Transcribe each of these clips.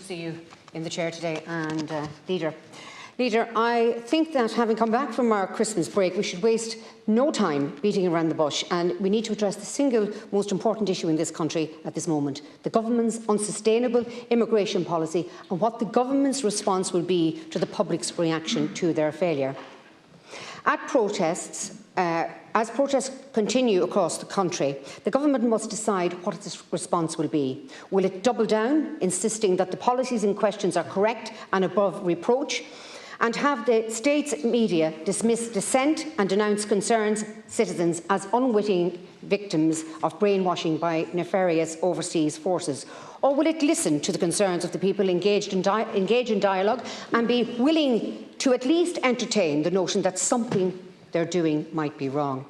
to see you in the chair today, and Leader. Leader, I think that having come back from our Christmas break, we should waste no time beating around the bush, and we need to address the single most important issue in this country at this moment, the government's unsustainable immigration policy and what the government's response will be to the public's reaction to their failure. As protests continue across the country, the government must decide what its response will be. Will it double down, insisting that the policies in question are correct and above reproach, and have the state's media dismiss dissent and denounce concerned citizens as unwitting victims of brainwashing by nefarious overseas forces? Or will it listen to the concerns of the people engage in dialogue and be willing to at least entertain the notion that something they're doing might be wrong?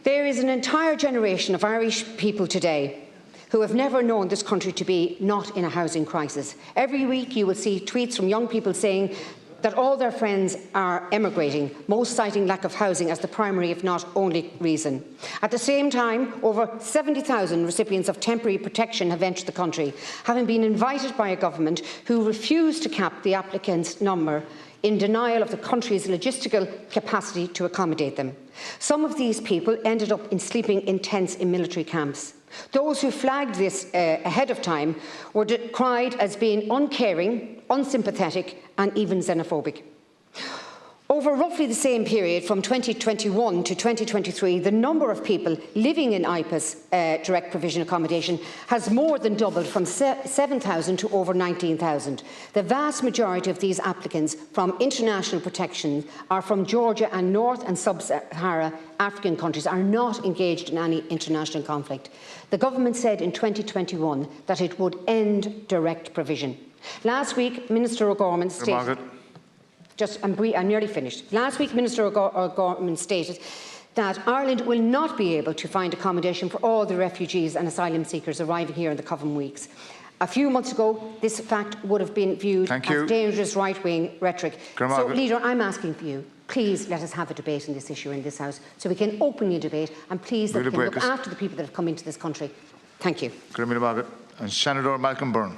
There is an entire generation of Irish people today who have never known this country to be not in a housing crisis. Every week you will see tweets from young people saying that all their friends are emigrating, most citing lack of housing as the primary, if not only, reason. At the same time, over 70,000 recipients of temporary protection have entered the country, having been invited by a government who refused to cap the applicants' number in denial of the country's logistical capacity to accommodate them. Some of these people ended up sleeping in tents in military camps. Those who flagged this ahead of time were decried as being uncaring, unsympathetic and even xenophobic. Over roughly the same period, from 2021 to 2023, the number of people living in IPA's direct provision accommodation has more than doubled, from 7,000 to over 19,000. The vast majority of these applicants from international protection are from Georgia and North and Sub-Sahara African countries, are not engaged in any international conflict. The government said in 2021 that it would end direct provision. Last week, Minister O'Gorman stated... I'm nearly finished. Last week, Minister O'Gorman stated that Ireland will not be able to find accommodation for all the refugees and asylum seekers arriving here in the coming weeks. A few months ago, this fact would have been viewed as dangerous right-wing rhetoric. So, Leader, I'm asking for you, please let us have a debate on this issue in this House, so we can openly debate, and please let we can look after the people that have come into this country. Thank you. And Senator Malcolm Byrne.